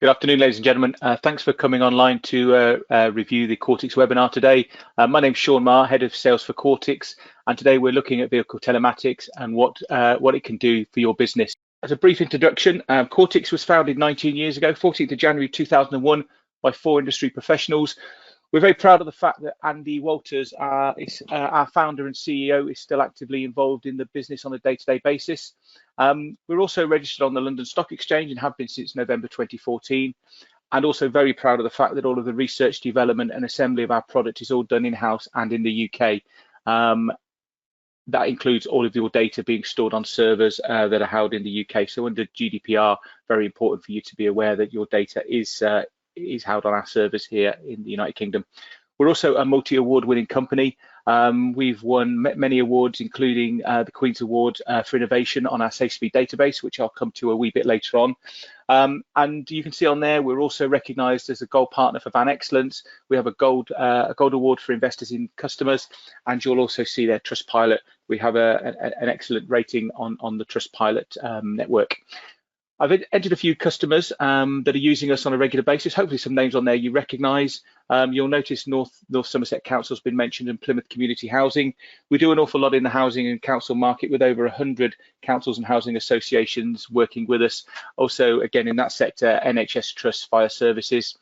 Good afternoon, ladies and gentlemen. Thanks for coming online to review the Quartix webinar today. My name's Sean Maher, Head of Sales for Quartix, and today we're looking at vehicle telematics and what it can do for your business. As a brief introduction, Quartix was founded 19 years ago, 14th of January 2001, by 4 industry professionals. We're very proud of the fact that Andy Walters, our founder and CEO, is still actively involved in the business on a day-to-day basis. We're also registered on the London Stock Exchange and have been since November 2014, and also very proud of the fact that all of the research, development and assembly of our product is all done in-house and in the UK. That includes all of your data being stored on servers that are held in the UK. So under GDPR, very important for you to be aware that your data is held on our servers here in the United Kingdom. We're also a multi-award winning company. We've won many awards, including the Queen's Award for Innovation on our SafeSpeed database, which I'll come to a wee bit later on. And you can see on there, we're also recognised as a gold partner for Van Excellence. We have a gold award for investors in customers, and you'll also see their Trustpilot. We have an excellent rating on the Trustpilot network. I've entered a few customers that are using us on a regular basis. Hopefully some names on there you recognise. You'll notice North Somerset Council has been mentioned, and Plymouth Community Housing. We do an awful lot in the housing and council market with over 100 councils and housing associations working with us. Also, again, in that sector, NHS Trust Fire Services.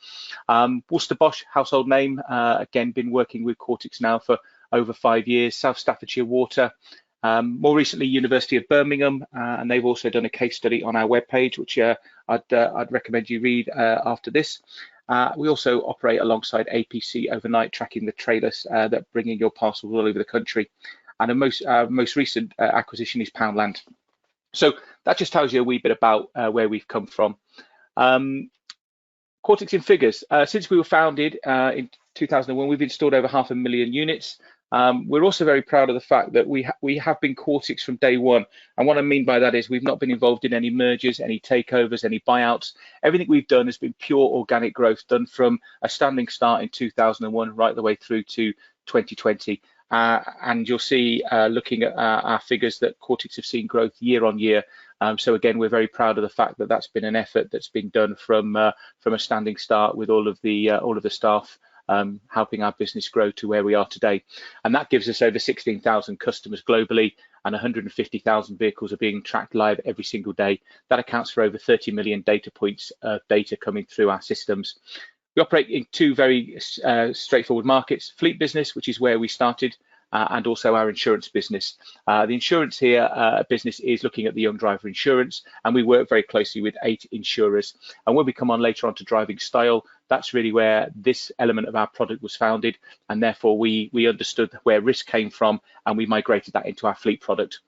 Worcester Bosch, household name, again, been working with Quartix now for over 5 years. South Staffordshire Water. More recently, University of Birmingham, and they've also done a case study on our webpage, which I'd recommend you read after this. We also operate alongside APC Overnight, tracking the trailers that are bringing your parcels all over the country. And our most recent acquisition is Poundland. So that just tells you a wee bit about where we've come from. Quartix in figures. Since we were founded in 2001, we've installed over 500,000 units. We're also very proud of the fact that we have been Quartix from day one. And what I mean by that is we've not been involved in any mergers, any takeovers, any buyouts. Everything we've done has been pure organic growth, done from a standing start in 2001 right the way through to 2020. And you'll see, looking at our figures, that Quartix have seen growth year on year. So again, we're very proud of the fact that that's been an effort that's been done from a standing start, with all of the staff helping our business grow to where we are today. And that gives us over 16,000 customers globally, and 150,000 vehicles are being tracked live every single day. That accounts for over 30 million data points of data coming through our systems. We operate in 2 very straightforward markets: fleet business, which is where we started, and also our insurance business. The insurance here business is looking at the young driver insurance, and we work very closely with 8 insurers. And when we come on later on to driving style, that's really where this element of our product was founded, and therefore we understood where risk came from, and we migrated that into our fleet product.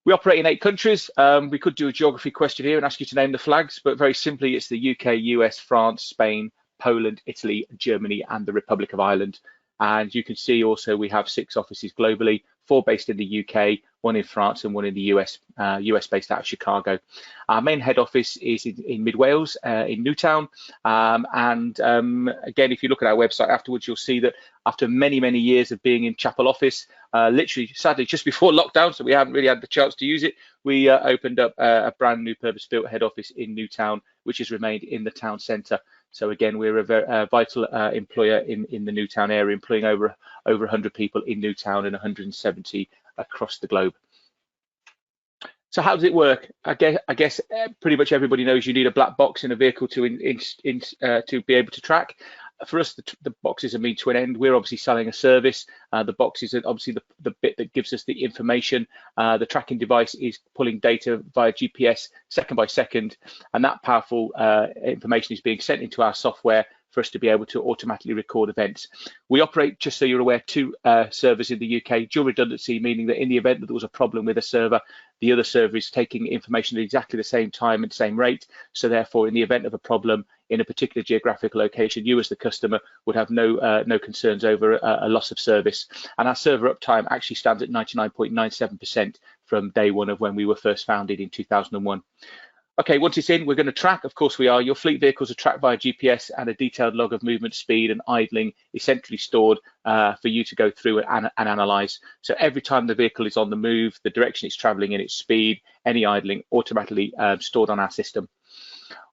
We operate in 8 countries. We could do a geography question here and ask you to name the flags, but very simply, it's the UK, US, France, Spain, Poland, Italy, Germany, and the Republic of Ireland. And you can see also we have 6 offices globally, 4 based in the UK, 1 in France and 1 in the US, based out of Chicago. Our main head office is in Mid Wales, in Newtown. Again, if you look at our website afterwards, you'll see that after many, many years of being in Chapel office, literally, sadly, just before lockdown, so we haven't really had the chance to use it, we opened up a brand new purpose-built head office in Newtown, which has remained in the town centre. So again, we're a vital employer in the Newtown area, employing over 100 people in Newtown and 170 across the globe. So how does it work? I guess pretty much everybody knows you need a black box in a vehicle to be able to track. For us, the box is a means to an end. We're obviously selling a service. The box is obviously the bit that gives us the information. The tracking device is pulling data via GPS second by second, and that powerful information is being sent into our software for us to be able to automatically record events. We operate, just so you're aware, 2 servers in the UK, dual redundancy, meaning that in the event that there was a problem with a server, the other server is taking information at exactly the same time and same rate. So therefore, in the event of a problem in a particular geographical location, you as the customer would have no concerns over a loss of service. And our server uptime actually stands at 99.97% from day one of when we were first founded in 2001. Okay, once it's in, we're going to track. Of course we are. Your fleet vehicles are tracked via GPS, and a detailed log of movement, speed and idling is centrally stored for you to go through and analyse. So every time the vehicle is on the move, the direction it's travelling in, its speed, any idling, automatically stored on our system.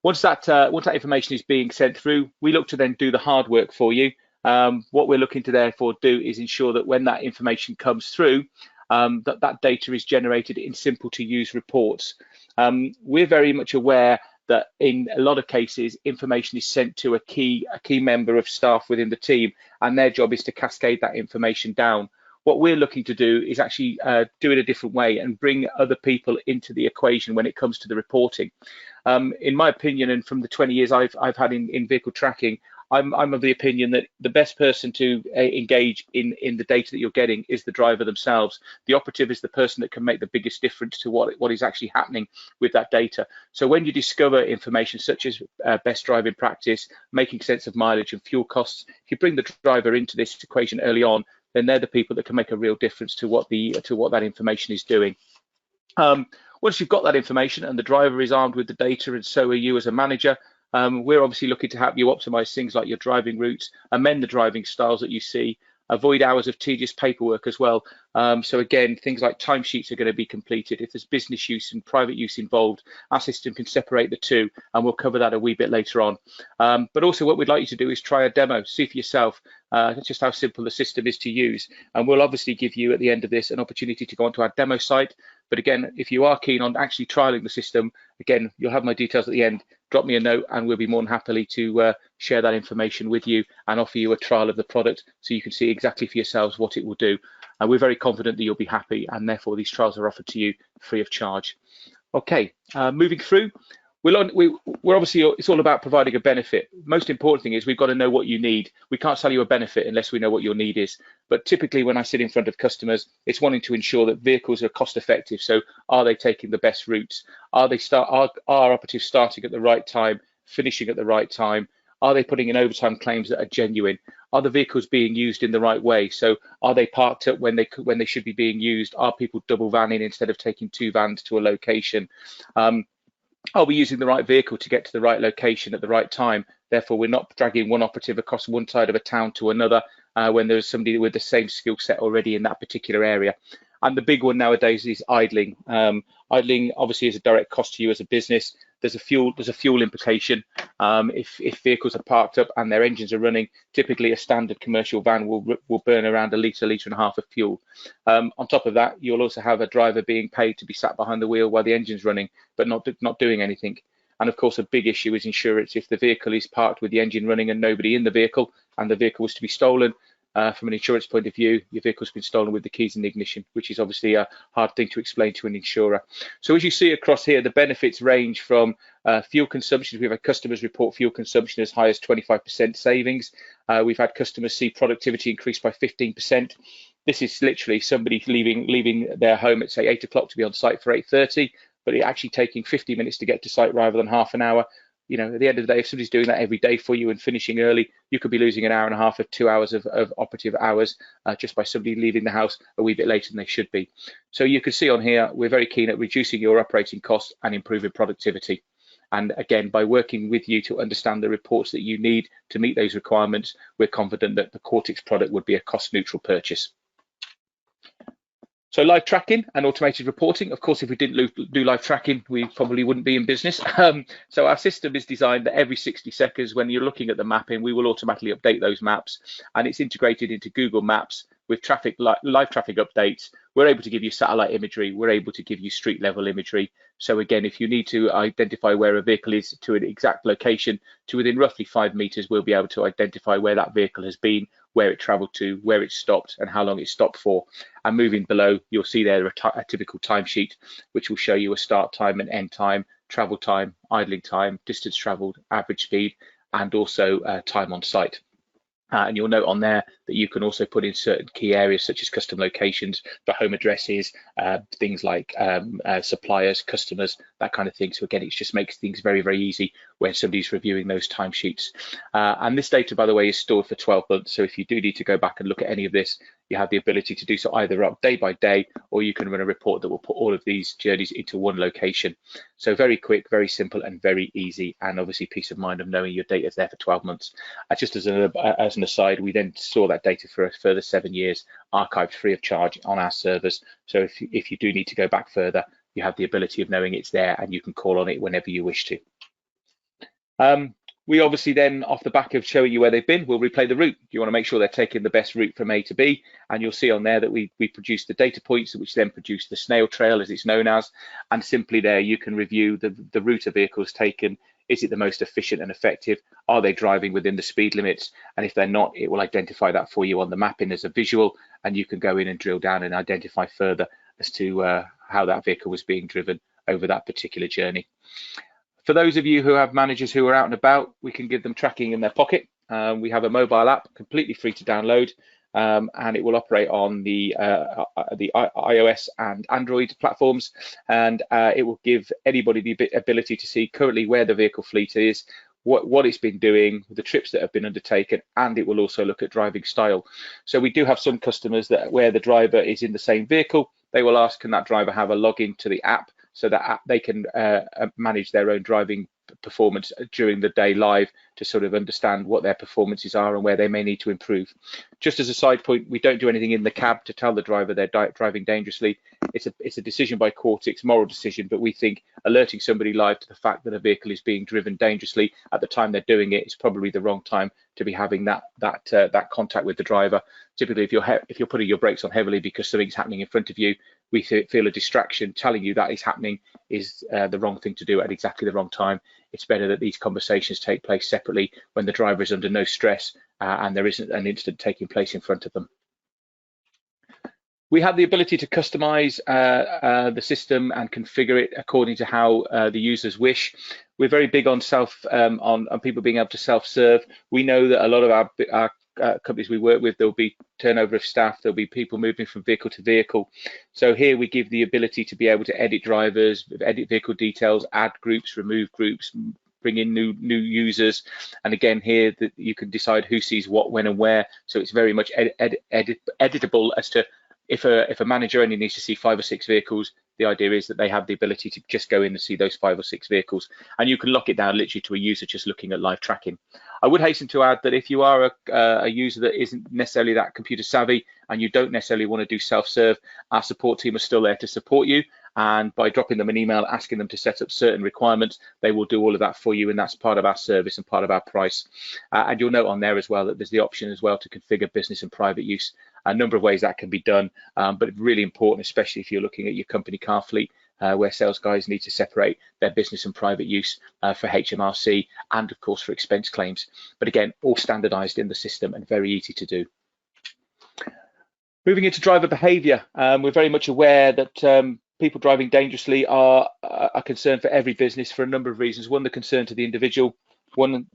Once that information is being sent through, we look to then do the hard work for you. What we're looking to therefore do is ensure that when that information comes through, that data is generated in simple to use reports. We're very much aware that in a lot of cases, information is sent to a key member of staff within the team, and their job is to cascade that information down. What we're looking to do is actually do it a different way and bring other people into the equation when it comes to the reporting. In my opinion, and from the 20 years I've had in vehicle tracking, I'm of the opinion that the best person to engage in the data that you're getting is the driver themselves. The operative is the person that can make the biggest difference to what is actually happening with that data. So when you discover information such as best driving practice, making sense of mileage and fuel costs, if you bring the driver into this equation early on, then they're the people that can make a real difference to what that information is doing. Once you've got that information and the driver is armed with the data, and so are you as a manager, we're obviously looking to help you optimize things like your driving routes, amend the driving styles that you see, avoid hours of tedious paperwork as well. So again, things like timesheets are going to be completed. If there's business use and private use involved, our system can separate the two, and we'll cover that a wee bit later on. But also what we'd like you to do is try a demo, see for yourself just how simple the system is to use. And we'll obviously give you at the end of this an opportunity to go onto our demo site. But again, if you are keen on actually trialing the system, again, you'll have my details at the end. Drop me a note and we'll be more than happily to share that information with you and offer you a trial of the product so you can see exactly for yourselves what it will do. And we're very confident that you'll be happy, and therefore these trials are offered to you free of charge. Okay, moving through. We're obviously, it's all about providing a benefit. Most important thing is we've got to know what you need. We can't sell you a benefit unless we know what your need is. But typically when I sit in front of customers, it's wanting to ensure that vehicles are cost effective. So are they taking the best routes? Are operatives starting at the right time, finishing at the right time? Are they putting in overtime claims that are genuine? Are the vehicles being used in the right way? So are they parked up when they should be being used? Are people double vanning instead of taking two vans to a location? Are we using the right vehicle to get to the right location at the right time? Therefore, we're not dragging one operative across one side of a town to another when there's somebody with the same skill set already in that particular area. And the big one nowadays is idling. Idling obviously is a direct cost to you as a business. There's a fuel implication. If vehicles are parked up and their engines are running, typically a standard commercial van will burn around a litre and a half of fuel. On top of that, you'll also have a driver being paid to be sat behind the wheel while the engine's running, but not doing anything. And of course, a big issue is insurance. If the vehicle is parked with the engine running and nobody in the vehicle, and the vehicle was to be stolen, from an insurance point of view, your vehicle's been stolen with the keys in the ignition, which is obviously a hard thing to explain to an insurer. So as you see across here, the benefits range from fuel consumption. We've had customers report fuel consumption as high as 25% savings. We've had customers see productivity increase by 15%. This is literally somebody leaving their home at say 8 o'clock to be on site for 8:30, but it actually taking 50 minutes to get to site rather than half an hour. You know, at the end of the day, if somebody's doing that every day for you and finishing early, you could be losing an hour and a half or 2 hours of operative hours just by somebody leaving the house a wee bit later than they should be. So you can see on here, we're very keen at reducing your operating costs and improving productivity. And again, by working with you to understand the reports that you need to meet those requirements, we're confident that the Quartix product would be a cost neutral purchase. So live tracking and automated reporting. Of course, if we didn't do live tracking, we probably wouldn't be in business. So our system is designed that every 60 seconds, when you're looking at the mapping, we will automatically update those maps, and it's integrated into Google Maps with live traffic updates. We're able to give you satellite imagery. We're able to give you street level imagery. So again, if you need to identify where a vehicle is to an exact location, to within roughly 5 meters, we'll be able to identify where that vehicle has been, where it traveled to, where it stopped, and how long it stopped for. And moving below, you'll see there a typical timesheet, which will show you a start time and end time, travel time, idling time, distance traveled, average speed, and also time on site. And you'll note on there that you can also put in certain key areas such as custom locations for home addresses, things like suppliers, customers, that kind of thing. So again, it just makes things very, very easy when somebody's reviewing those timesheets. And this data, by the way, is stored for 12 months. So if you do need to go back and look at any of this, you have the ability to do so either up day by day, or you can run a report that will put all of these journeys into one location. So very quick, very simple, and very easy, and obviously peace of mind of knowing your data is there for 12 months. Just as an aside, we then store that data for a further 7 years, archived free of charge on our servers. So if you do need to go back further, you have the ability of knowing it's there and you can call on it whenever you wish to. We obviously then, off the back of showing you where they've been, we'll replay the route. You want to make sure they're taking the best route from A to B, and you'll see on there that we produce the data points, which then produce the snail trail, as it's known as, and simply there you can review the route a vehicle's taken. Is it the most efficient and effective? Are they driving within the speed limits? And if they're not, it will identify that for you on the mapping as a visual, and you can go in and drill down and identify further as to how that vehicle was being driven over that particular journey. For those of you who have managers who are out and about, we can give them tracking in their pocket. We have a mobile app completely free to download, and it will operate on the iOS and Android platforms, and it will give anybody the ability to see currently where the vehicle fleet is, what it's been doing, the trips that have been undertaken, and it will also look at driving style. So we do have some customers that where the driver is in the same vehicle, they will ask, can that driver have a login to the app so that they can manage their own driving performance during the day live to sort of understand what their performances are and where they may need to improve. Just as a side point, we don't do anything in the cab to tell the driver they're driving dangerously. It's a decision by Quartix, moral decision, but we think alerting somebody live to the fact that a vehicle is being driven dangerously at the time they're doing it is probably the wrong time to be having that contact with the driver. Typically, if you're putting your brakes on heavily because something's happening in front of you, we feel a distraction telling you that is happening is the wrong thing to do at exactly the wrong time. It's better that these conversations take place separately when the driver is under no stress and there isn't an incident taking place in front of them. We have the ability to customize the system and configure it according to how the users wish. We're very big on on people being able to self-serve. We know that a lot of our companies we work with, there'll be turnover of staff, there'll be people moving from vehicle to vehicle. So here we give the ability to be able to edit drivers, edit vehicle details, add groups, remove groups, bring in new users, and again here that you can decide who sees what, when, and where. So it's very much editable as to if a manager only needs to see 5 or 6 vehicles, the idea is that they have the ability to just go in and see those 5 or 6 vehicles, and you can lock it down literally to a user just looking at live tracking. I would hasten to add that if you are a user that isn't necessarily that computer savvy and you don't necessarily want to do self-serve, our support team are still there to support you, and by dropping them an email asking them to set up certain requirements, they will do all of that for you, and that's part of our service and part of our price. And you'll note on there as well that there's the option as well to configure business and private use. A number of ways that can be done, but really important, especially if you're looking at your company car fleet, where sales guys need to separate their business and private use for HMRC and of course for expense claims. But again, all standardized in the system and very easy to do. Moving into driver behavior, we're very much aware that people driving dangerously are a concern for every business for a number of reasons. One, the concern to the individual.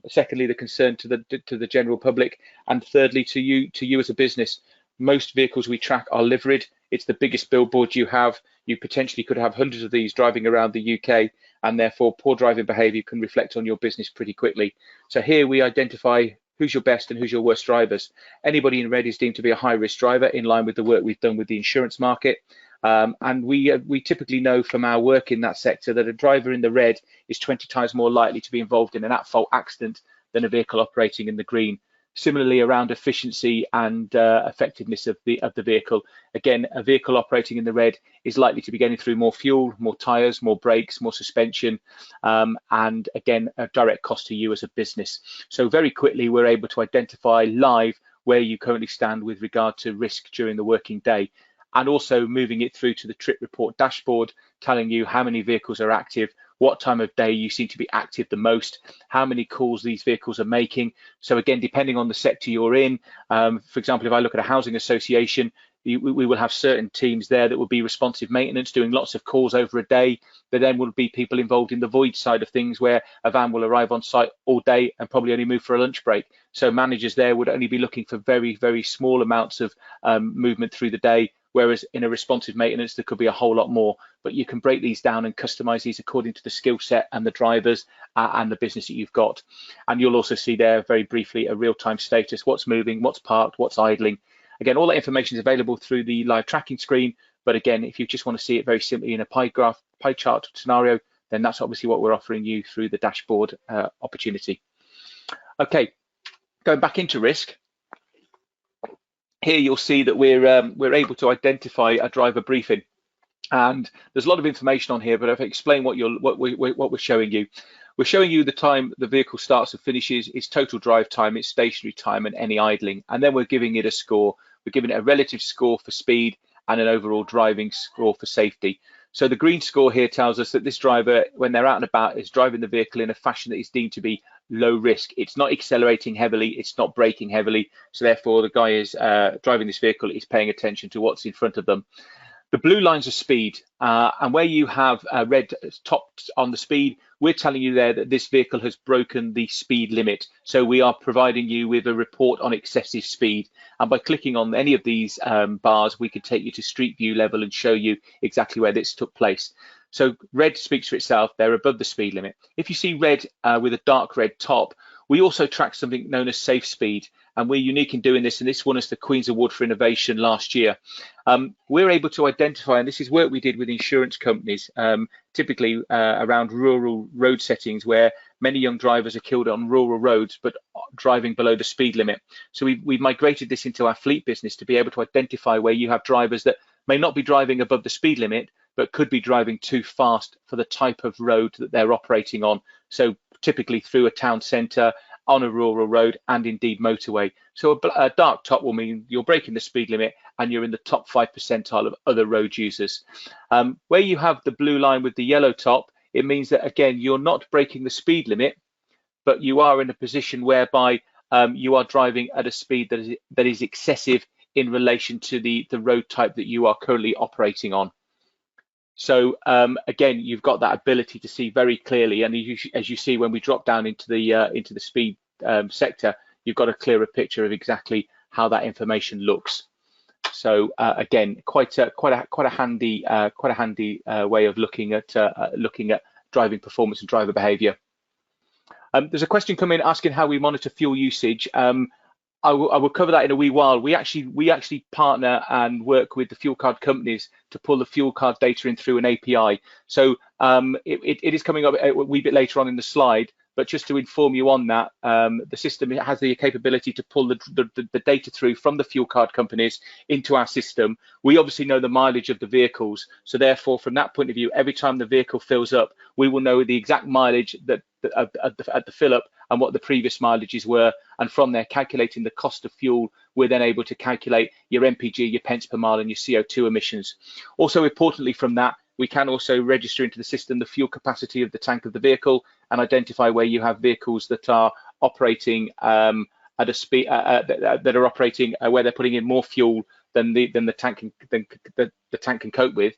Secondly, the concern to the general public, and thirdly, to you as a business. Most vehicles we track are liveried. It's the biggest billboard you have. You potentially could have hundreds of these driving around the UK, and therefore poor driving behaviour can reflect on your business pretty quickly. So here we identify who's your best and who's your worst drivers. Anybody in red is deemed to be a high-risk driver in line with the work we've done with the insurance market. And we typically know from our work in that sector that a driver in the red is 20 times more likely to be involved in an at-fault accident than a vehicle operating in the green. Similarly, around efficiency and effectiveness of the vehicle, again, a vehicle operating in the red is likely to be getting through more fuel, more tyres, more brakes, more suspension, and again, a direct cost to you as a business. So very quickly, we're able to identify live where you currently stand with regard to risk during the working day, and also moving it through to the trip report dashboard, telling you how many vehicles are active, what time of day you seem to be active the most, how many calls these vehicles are making. So again, depending on the sector you're in, for example, if I look at a housing association, we will have certain teams there that will be responsive maintenance, doing lots of calls over a day. There then will be people involved in the void side of things, where a van will arrive on site all day and probably only move for a lunch break. So managers there would only be looking for very, very small amounts of movement through the day, whereas in a responsive maintenance, there could be a whole lot more. But you can break these down and customize these according to the skill set and the drivers and the business that you've got. And you'll also see there very briefly a real-time status, what's moving, what's parked, what's idling. Again, all that information is available through the live tracking screen. But again, if you just want to see it very simply in a pie chart scenario, then that's obviously what we're offering you through the dashboard opportunity. Okay, going back into risk. Here you'll see that we're able to identify a driver briefing, and there's a lot of information on here, but if I explain what we're showing you, We're showing you the time the vehicle starts and finishes, its total drive time, its stationary time, and any idling. And then we're giving it a score. We're giving it a relative score for speed and an overall driving score for safety. So the green score here tells us that this driver, when they're out and about, is driving the vehicle in a fashion that is deemed to be low risk. It's not accelerating heavily, it's not braking heavily. So therefore, the guy is driving this vehicle is paying attention to what's in front of them. The blue lines are speed, and where you have red topped on the speed, we're telling you there that this vehicle has broken the speed limit. So we are providing you with a report on excessive speed. And by clicking on any of these bars, we can take you to street view level and show you exactly where this took place. So red speaks for itself, they're above the speed limit. If you see red with a dark red top, we also track something known as safe speed, and we're unique in doing this, and this won us the Queen's Award for Innovation last year. We're able to identify, and this is work we did with insurance companies, typically around rural road settings where many young drivers are killed on rural roads but driving below the speed limit. So we've migrated this into our fleet business to be able to identify where you have drivers that may not be driving above the speed limit but could be driving too fast for the type of road that they're operating on. So typically through a town centre, on a rural road, and indeed motorway. So a dark top will mean you're breaking the speed limit and you're in the top 5 percentile of other road users. Where you have the blue line with the yellow top, it means that again you're not breaking the speed limit, but you are in a position whereby you are driving at a speed that is excessive in relation to the road type that you are currently operating on. So again, you've got that ability to see very clearly, and as you see when we drop down into the speed sector, you've got a clearer picture of exactly how that information looks. So again, quite a handy way of looking at driving performance and driver behaviour. There's a question coming asking how we monitor fuel usage. I will cover that in a wee while. We actually partner and work with the fuel card companies to pull the fuel card data in through an API. So it is coming up a wee bit later on in the slide, but just to inform you on that, the system has the capability to pull the data through from the fuel card companies into our system. We obviously know the mileage of the vehicles, so therefore from that point of view, every time the vehicle fills up, we will know the exact mileage at the fill up and what the previous mileages were, and from there calculating the cost of fuel, we're then able to calculate your MPG, your pence per mile, and your CO2 emissions. Also importantly from that, we can also register into the system the fuel capacity of the tank of the vehicle and identify where you have vehicles that are operating at a speed that are operating where they're putting in more fuel than the tank can cope with.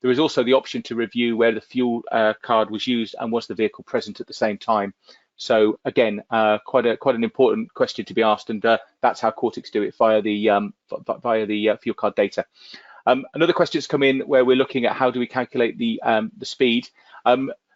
There is also the option to review where the fuel card was used and was the vehicle present at the same time. So again, quite an important question to be asked, and that's how Quartix do it via the fuel card data. Another question that's come in where we're looking at how do we calculate the speed.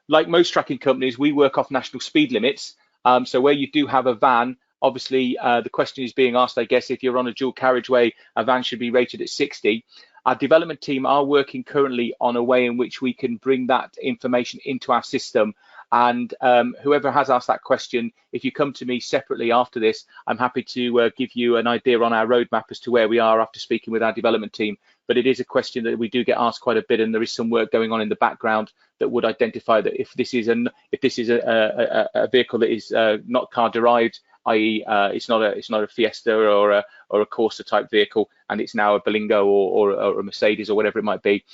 Like most tracking companies, we work off national speed limits. So where you do have a van, obviously the question is being asked, I guess, if you're on a dual carriageway, a van should be rated at 60. Our development team are working currently on a way in which we can bring that information into our system. And whoever has asked that question, if you come to me separately after this, I'm happy to give you an idea on our roadmap as to where we are after speaking with our development team. But it is a question that we do get asked quite a bit, and there is some work going on in the background that would identify that if this is a vehicle that is not car derived, i.e. it's not a Fiesta or a Corsa type vehicle, and it's now a Berlingo or a Mercedes or whatever it might be,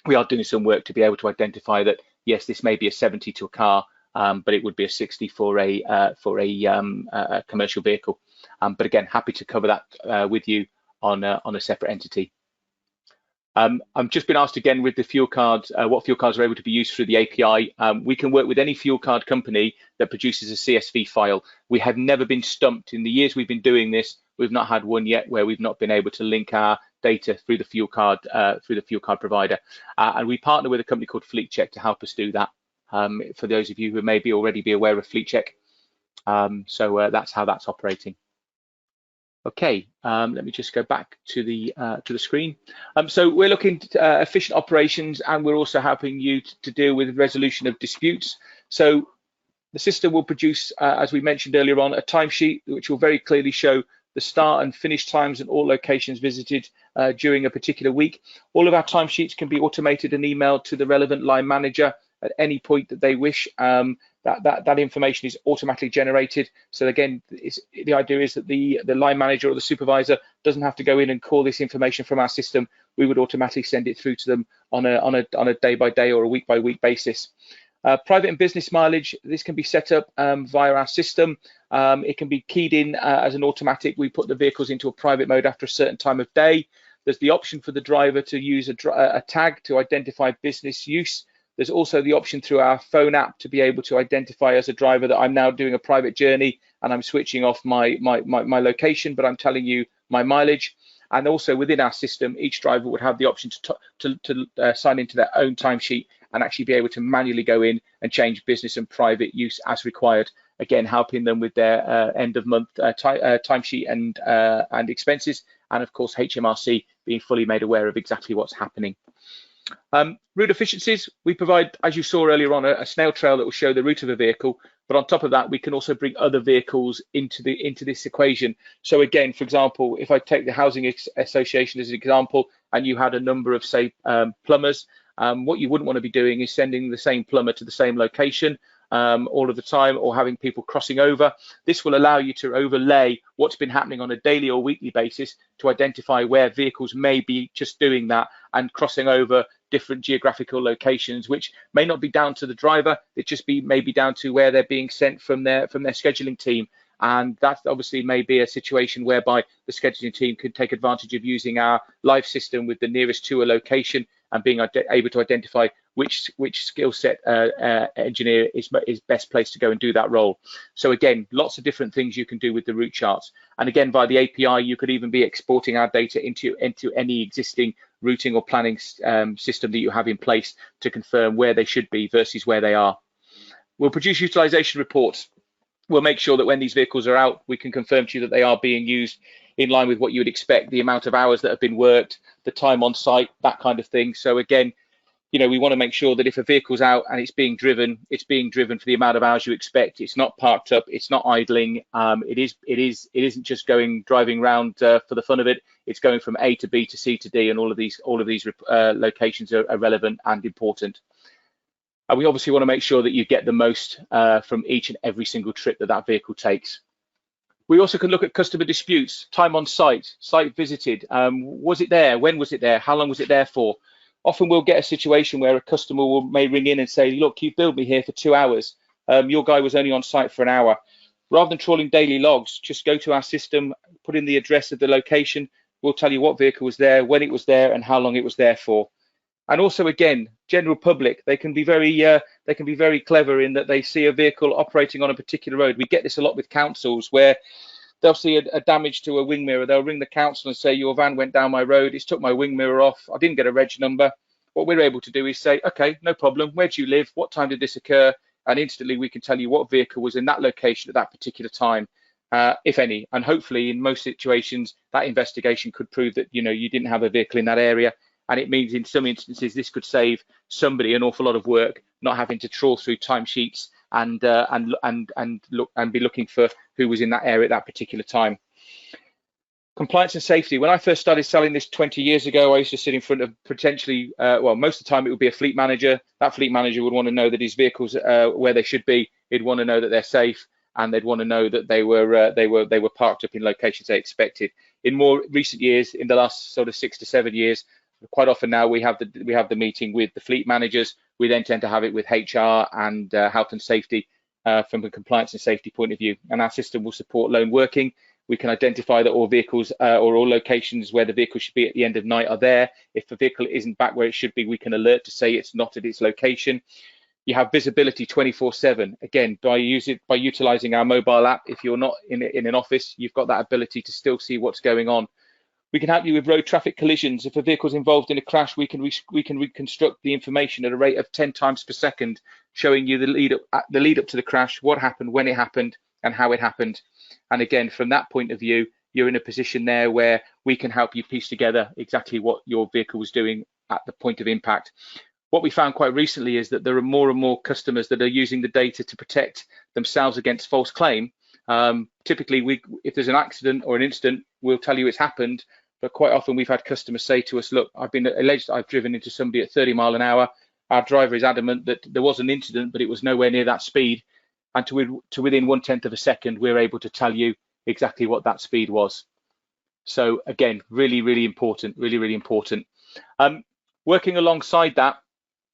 we are doing some work to be able to identify that yes, this may be a 70 to a car, but it would be a 60 for a commercial vehicle. But again, happy to cover that with you on a separate entity. I've just been asked again with the fuel cards, what fuel cards are able to be used through the API. We can work with any fuel card company that produces a CSV file. We have never been stumped in the years we've been doing this. We've not had one yet where we've not been able to link our data through the fuel card provider. And we partner with a company called Fleet Check to help us do that. For those of you who may already be aware of Fleet Check, so that's how that's operating. Okay, let me just go back to the screen. So we're looking at efficient operations, and we're also helping you to deal with resolution of disputes. So the system will produce, as we mentioned earlier on, a timesheet which will very clearly show the start and finish times and all locations visited during a particular week. All of our timesheets can be automated and emailed to the relevant line manager at any point that they wish. That information is automatically generated. So again, the idea is that the line manager or the supervisor doesn't have to go in and call this information from our system. We would automatically send it through to them on a day-by-day or a week-by-week basis. Private and business mileage, this can be set up via our system. It can be keyed in as an automatic. We put the vehicles into a private mode after a certain time of day. There's the option for the driver to use a tag to identify business use. There's also the option through our phone app to be able to identify as a driver that I'm now doing a private journey and I'm switching off my location, but I'm telling you my mileage. And also within our system, each driver would have the option to sign into their own timesheet and actually be able to manually go in and change business and private use as required. Again, helping them with their end of month timesheet and expenses, and of course HMRC being fully made aware of exactly what's happening. Route efficiencies, we provide, as you saw earlier on, a snail trail that will show the route of a vehicle, but on top of that we can also bring other vehicles into this equation. So again, for example, if I take the Housing Association as an example, and you had a number of, say, plumbers, what you wouldn't want to be doing is sending the same plumber to the same location all of the time, or having people crossing over. This will allow you to overlay what's been happening on a daily or weekly basis to identify where vehicles may be just doing that and crossing over different geographical locations, which may not be down to the driver, it just may be down to where they're being sent from their scheduling team. And that obviously may be a situation whereby the scheduling team could take advantage of using our live system with the nearest to a location and being able to identify which skill set engineer is best placed to go and do that role. So again, lots of different things you can do with the route charts. And again, via the API, you could even be exporting our data into any existing routing or planning system that you have in place to confirm where they should be versus where they are. We'll produce utilization reports. We'll make sure that when these vehicles are out, we can confirm to you that they are being used in line with what you would expect, the amount of hours that have been worked, the time on site, that kind of thing. So again, you know, we want to make sure that if a vehicle's out and it's being driven for the amount of hours you expect. It's not parked up, it's not idling. It isn't just driving around for the fun of it. It's going from A to B to C to D, and all of these locations are relevant and important. And we obviously want to make sure that you get the most from each and every single trip that vehicle takes. We also can look at customer disputes, time on site, site visited. Was it there? When was it there? How long was it there for? Often we'll get a situation where a customer may ring in and say, look, you billed me here for 2 hours. Your guy was only on site for an hour. Rather than trawling daily logs, just go to our system, put in the address of the location. We'll tell you what vehicle was there, when it was there, and how long it was there for. And also, again, general public, they can be very clever in that they see a vehicle operating on a particular road. We get this a lot with councils where they'll see a damage to a wing mirror. They'll ring the council and say, your van went down my road, it's took my wing mirror off, I didn't get a reg number. What we're able to do is say, okay, no problem, where do you live, what time did this occur? And instantly we can tell you what vehicle was in that location at that particular time, if any. And hopefully in most situations, that investigation could prove that, you know, you didn't have a vehicle in that area. And it means in some instances, this could save somebody an awful lot of work, not having to trawl through timesheets and be looking for who was in that area at that particular time. Compliance and safety. When I first started selling this 20 years ago, I used to sit in front of potentially, well, most of the time it would be a fleet manager. That fleet manager would want to know that his vehicles where they should be. He'd want to know that they're safe, and they'd want to know that they were parked up in locations they expected. In more recent years, in the last sort of 6 to 7 years, quite often now we have the meeting with the fleet managers. We then tend to have it with HR and health and safety from a compliance and safety point of view. And our system will support lone working. We can identify that all vehicles or all locations where the vehicle should be at the end of night are there. If the vehicle isn't back where it should be, we can alert to say it's not at its location. You have visibility 24/7. Again, by utilizing our mobile app. If you're not in an office, you've got that ability to still see what's going on. We can help you with road traffic collisions. If a vehicle is involved in a crash, we can reconstruct the information at a rate of 10 times per second, showing you the lead up to the crash, what happened, when it happened, and how it happened. And again, from that point of view, you're in a position there where we can help you piece together exactly what your vehicle was doing at the point of impact. What we found quite recently is that there are more and more customers that are using the data to protect themselves against false claim. Typically, if there's an accident or an incident, we'll tell you it's happened. But quite often we've had customers say to us, look, I've been alleged I've driven into somebody at 30 miles an hour. our driver is adamant that there was an incident, but it was nowhere near that speed. And to within 1/10 of a second, we're able to tell you exactly what that speed was. So again, really, really important, really, really important. Working alongside that,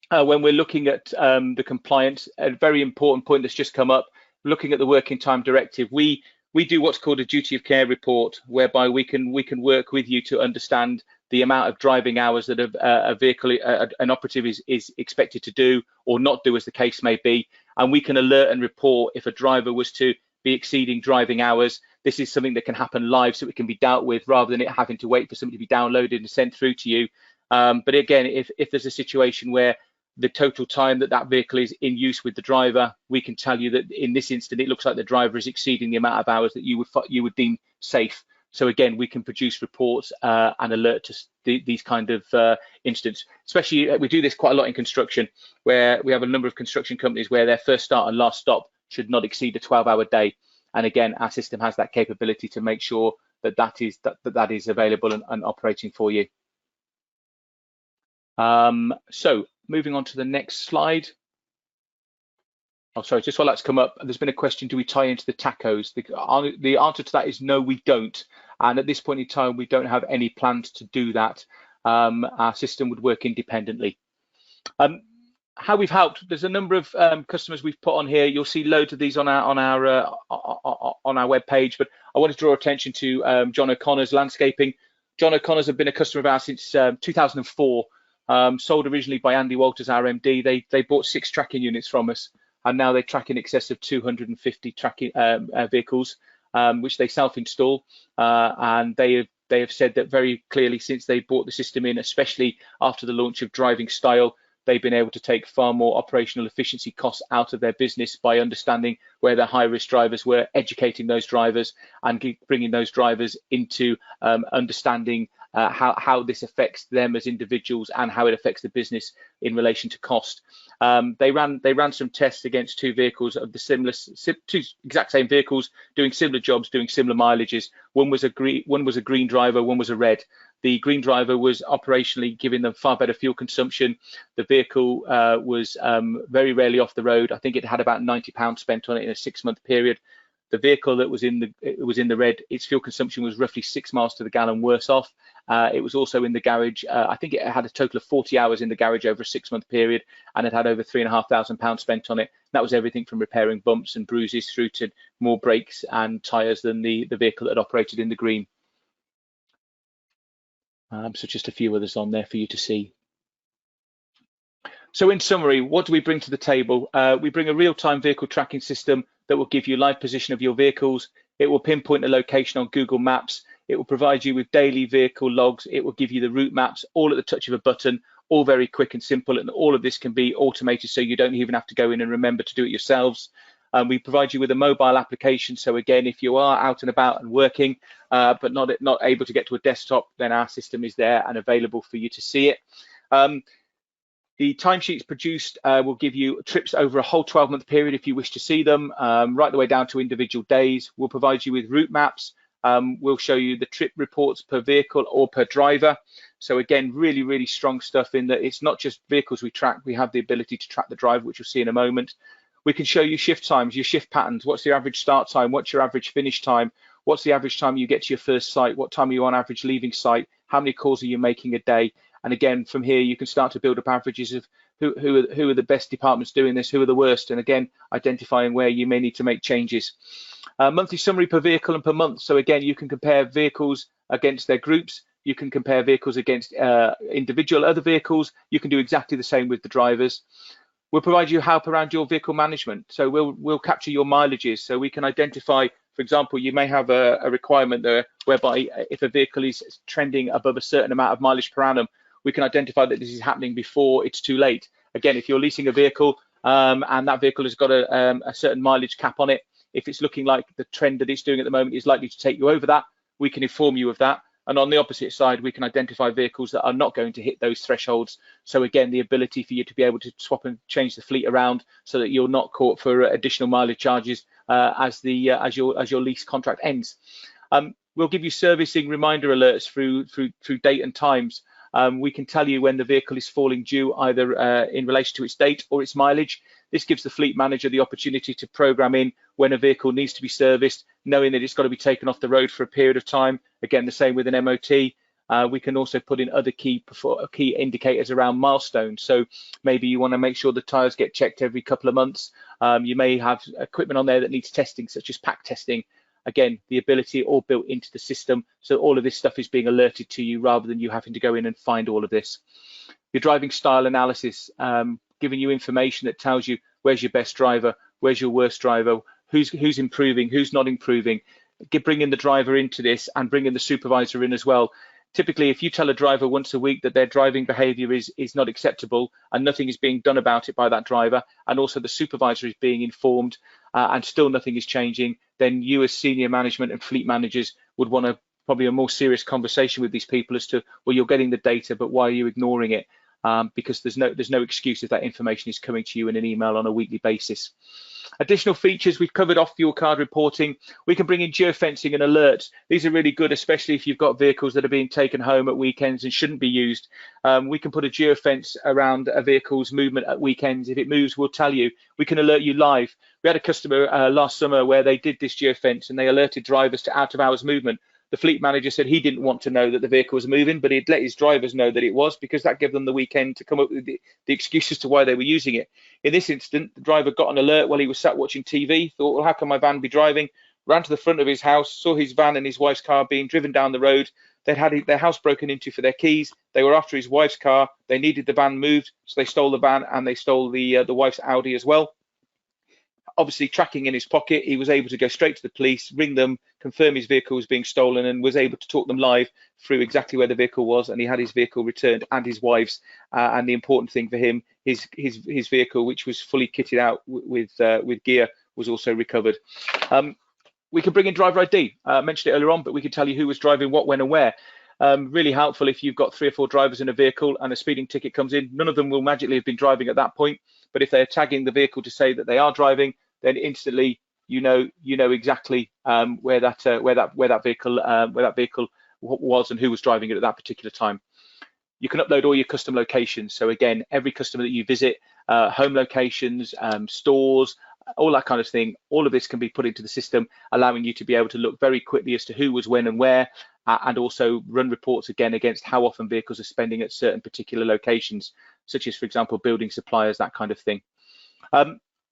when we're looking at the compliance, a very important point that's just come up, looking at the working time directive, we do what's called a duty of care report, whereby we can work with you to understand the amount of driving hours that a vehicle, an operative is expected to do or not do, as the case may be, and we can alert and report if a driver was to be exceeding driving hours. This is something that can happen live, so it can be dealt with rather than it having to wait for something to be downloaded and sent through to you. But again, if there's a situation where the total time that vehicle is in use with the driver, we can tell you that in this instant, it looks like the driver is exceeding the amount of hours that you would deem safe. So again, we can produce reports and alert to these kind of incidents. Especially, we do this quite a lot in construction, where we have a number of construction companies where their first start and last stop should not exceed a 12-hour day. And again, our system has that capability to make sure that is available and operating for you. So moving on to the next slide. Oh, sorry, just while that's come up, there's been a question, do we tie into the tachos? The answer to that is no, we don't. And at this point in time, we don't have any plans to do that. Our system would work independently. How we've helped, there's a number of customers we've put on here. You'll see loads of these on our web page, but I want to draw attention to John O'Connor's Landscaping. John O'Connor's have been a customer of ours since 2004. Sold originally by Andy Walters, our MD. They bought 6 tracking units from us, and now they track in excess of 250 tracking vehicles, which they self-install. And they have said that very clearly since they bought the system in, especially after the launch of Driving Style, they've been able to take far more operational efficiency costs out of their business by understanding where their high-risk drivers were, educating those drivers, and bringing those drivers into understanding how this affects them as individuals and how it affects the business in relation to cost. They ran some tests against 2 vehicles of the 2 exact same vehicles, doing similar jobs, doing similar mileages. One was a green driver, one was a red. The green driver was operationally giving them far better fuel consumption. The vehicle was very rarely off the road. I think it had about £90 spent on it in a 6-month period. The vehicle that was in the red, its fuel consumption was roughly 6 miles to the gallon worse off. It was also in the garage. I think it had a total of 40 hours in the garage over a 6-month period, and it had over £3,500 spent on it. That was everything from repairing bumps and bruises through to more brakes and tyres than the vehicle that had operated in the green. So just a few others on there for you to see. So in summary, what do we bring to the table? We bring a real-time vehicle tracking system that will give you live position of your vehicles. It will pinpoint a location on Google Maps. It will provide you with daily vehicle logs. It will give you the route maps all at the touch of a button, all very quick and simple. And all of this can be automated, so you don't even have to go in and remember to do it yourselves. We provide you with a mobile application. So again, if you are out and about and working, but not able to get to a desktop, then our system is there and available for you to see it. The timesheets produced will give you trips over a whole 12-month period if you wish to see them, right the way down to individual days. We'll provide you with route maps. We'll show you the trip reports per vehicle or per driver. So again, really, really strong stuff in that it's not just vehicles we track. We have the ability to track the driver, which you'll see in a moment. We can show you shift times, your shift patterns. What's your average start time? What's your average finish time? What's the average time you get to your first site? What time are you on average leaving site? How many calls are you making a day? And again, from here, you can start to build up averages of who are the best departments doing this, who are the worst, and again, identifying where you may need to make changes. Monthly summary per vehicle and per month. So again, you can compare vehicles against their groups. You can compare vehicles against individual other vehicles. You can do exactly the same with the drivers. We'll provide you help around your vehicle management. So we'll capture your mileages. So we can identify, for example, you may have a requirement there whereby if a vehicle is trending above a certain amount of mileage per annum, we can identify that this is happening before it's too late. Again, if you're leasing a vehicle and that vehicle has got a certain mileage cap on it, if it's looking like the trend that it's doing at the moment is likely to take you over that, we can inform you of that. And on the opposite side, we can identify vehicles that are not going to hit those thresholds. So again, the ability for you to be able to swap and change the fleet around so that you're not caught for additional mileage charges as your lease contract ends. We'll give you servicing reminder alerts through date and times. We can tell you when the vehicle is falling due, either in relation to its date or its mileage. This gives the fleet manager the opportunity to program in when a vehicle needs to be serviced, knowing that it's got to be taken off the road for a period of time. Again, the same with an MOT. We can also put in other key indicators around milestones. So maybe you want to make sure the tyres get checked every couple of months. You may have equipment on there that needs testing, such as pack testing. Again, the ability all built into the system. So all of this stuff is being alerted to you rather than you having to go in and find all of this. Your driving style analysis, giving you information that tells you where's your best driver, where's your worst driver, who's improving, who's not improving. Bringing the driver into this and bringing the supervisor in as well. Typically, if you tell a driver once a week that their driving behaviour is not acceptable and nothing is being done about it by that driver, and also the supervisor is being informed and still nothing is changing, then you as senior management and fleet managers would want to probably a more serious conversation with these people as to, well, you're getting the data, but why are you ignoring it? Because there's no excuse if that information is coming to you in an email on a weekly basis. Additional features, we've covered off fuel card reporting. We can bring in geofencing and alerts. These are really good, especially if you've got vehicles that are being taken home at weekends and shouldn't be used. We can put a geofence around a vehicle's movement at weekends. If it moves, we'll tell you. We can alert you live. We had a customer last summer where they did this geofence and they alerted drivers to out of hours movement. The fleet manager said he didn't want to know that the vehicle was moving, but he'd let his drivers know that it was, because that gave them the weekend to come up with the excuses to why they were using it. In this instant, the driver got an alert while he was sat watching TV, thought, well, how can my van be driving? Ran to the front of his house, saw his van and his wife's car being driven down the road. They'd had their house broken into for their keys. They were after his wife's car. They needed the van moved, so they stole the van and they stole the wife's Audi as well. Obviously, tracking in his pocket, he was able to go straight to the police, ring them, confirm his vehicle was being stolen, and was able to talk them live through exactly where the vehicle was, and he had his vehicle returned and his wife's. And the important thing for him, his vehicle, which was fully kitted out with gear, was also recovered. We can bring in driver ID. I mentioned it earlier on, but we can tell you who was driving what, when, and where. Really helpful if you've got 3 or 4 drivers in a vehicle and a speeding ticket comes in. None of them will magically have been driving at that point, but if they're tagging the vehicle to say that they are driving, then instantly you know exactly where that vehicle was and who was driving it at that particular time. You can upload all your custom locations. So again, every customer that you visit, home locations, stores, all that kind of thing, all of this can be put into the system, allowing you to be able to look very quickly as to who was when and where, and also run reports again against how often vehicles are spending at certain particular locations, such as, for example, building suppliers, that kind of thing.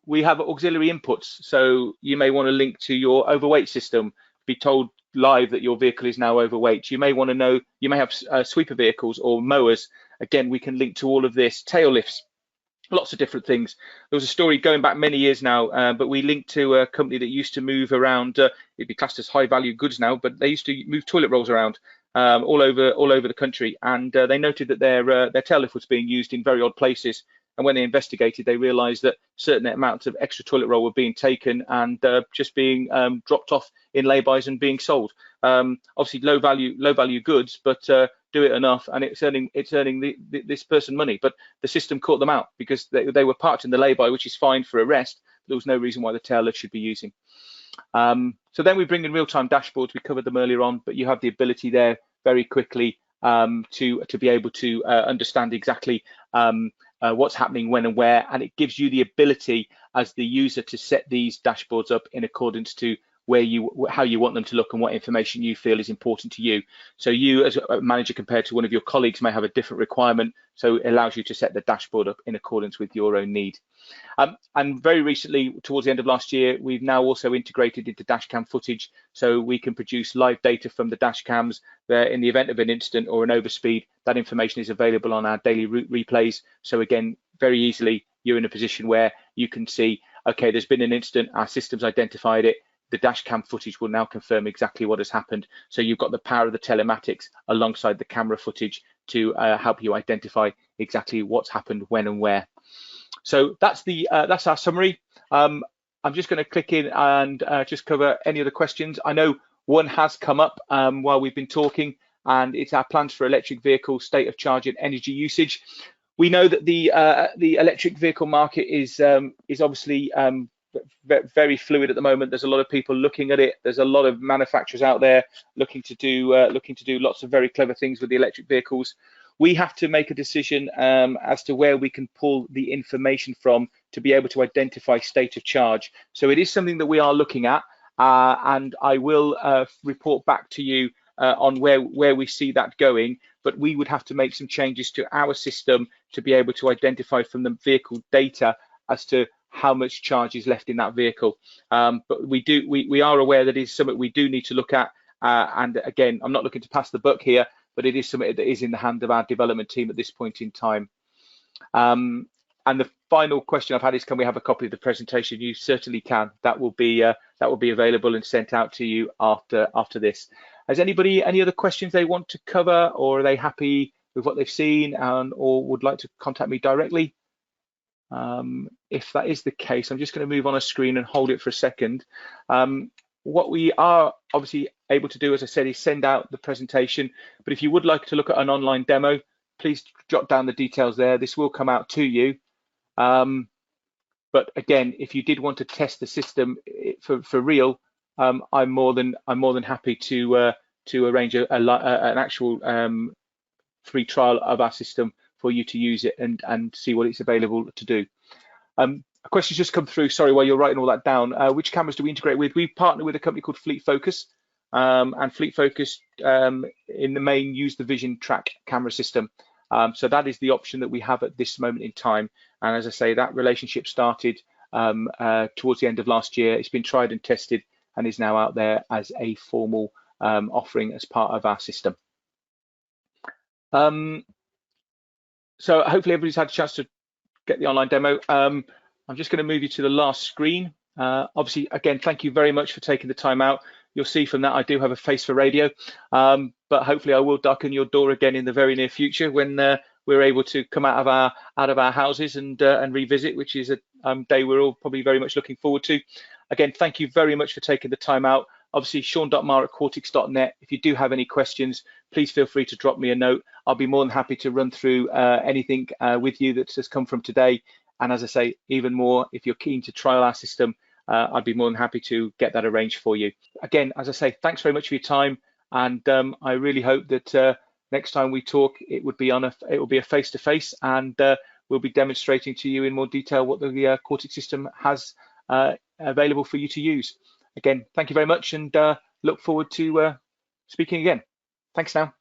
We have auxiliary inputs, so you may want to link to your overweight system, be told live that your vehicle is now overweight. You may want to know, you may have sweeper vehicles or mowers. Again, we can link to all of this. Tail lifts, lots of different things. There was a story going back many years now, but we linked to a company that used to move around, it'd be classed as high value goods now, but they used to move toilet rolls around all over the country, and they noted that their tail lift was being used in very odd places. And when they investigated, they realized that certain amounts of extra toilet roll were being taken and just being dropped off in laybys and being sold. Obviously low value goods, but do it enough and it's earning this person money. But the system caught them out because they were parked in the lay-by, which is fine for arrest. There was no reason why the tail lift should be using. So then we bring in real-time dashboards. We covered them earlier on, but you have the ability there very quickly to be able to understand exactly what's happening when and where, and it gives you the ability as the user to set these dashboards up in accordance to how you want them to look and what information you feel is important to you. So you as a manager compared to one of your colleagues may have a different requirement, so it allows you to set the dashboard up in accordance with your own need. And very recently, towards the end of last year, we've now also integrated into dashcam footage, so we can produce live data from the dash cams where in the event of an incident or an overspeed, that information is available on our daily route replays. So again, very easily, you're in a position where you can see, okay, there's been an incident, our system's identified it, the dash cam footage will now confirm exactly what has happened. So you've got the power of the telematics alongside the camera footage to help you identify exactly what's happened, when and where. So that's our summary. I'm just going to click in and just cover any other questions. I know one has come up while we've been talking, and it's our plans for electric vehicle state of charge and energy usage. We know that the electric vehicle market is obviously very fluid at the moment. There's a lot of people looking at it. There's a lot of manufacturers out there looking to do lots of very clever things with the electric vehicles. we have to make a decision as to where we can pull the information from to be able to identify state of charge. So it is something that we are looking at, and I will report back to you on where we see that going. But we would have to make some changes to our system to be able to identify from the vehicle data as to how much charge is left in that vehicle. But we are aware that it is something we do need to look at. And again, I'm not looking to pass the buck here, but it is something that is in the hand of our development team at this point in time. And the final question I've had is, can we have a copy of the presentation? You certainly can. That will be available and sent out to you after this. Has anybody any other questions they want to cover, or are they happy with what they've seen, or would like to contact me directly? If that is the case, I'm just going to move on a screen and hold it for a second. What we are obviously able to do, as I said, is send out the presentation. But if you would like to look at an online demo, please jot down the details there. This will come out to you. But again, if you did want to test the system for real, I'm more than happy to arrange an actual free trial of our system for you to use it and see what it's available to do. A question's just come through, sorry, while you're writing all that down. Which cameras do we integrate with? We partner with a company called Fleet Focus, and Fleet Focus in the main use the Vision Track camera system. So that is the option that we have at this moment in time. And as I say, that relationship started towards the end of last year. It's been tried and tested and is now out there as a formal offering as part of our system. So hopefully everybody's had a chance to get the online demo. I'm just going to move you to the last screen. Obviously, again, thank you very much for taking the time out. You'll see from that I do have a face for radio, but hopefully I will darken your door again in the very near future when we're able to come out of our houses and revisit, which is a day we're all probably very much looking forward to. Again, thank you very much for taking the time out. Obviously, sean.maher@quartix.net. If you do have any questions, please feel free to drop me a note. I'll be more than happy to run through anything with you that has come from today. And as I say, even more, if you're keen to trial our system, I'd be more than happy to get that arranged for you. Again, as I say, thanks very much for your time. And I really hope that next time we talk, it will be a face-to-face, and we'll be demonstrating to you in more detail what the Quartix system has available for you to use. Again, thank you very much, and look forward to speaking again. Thanks now.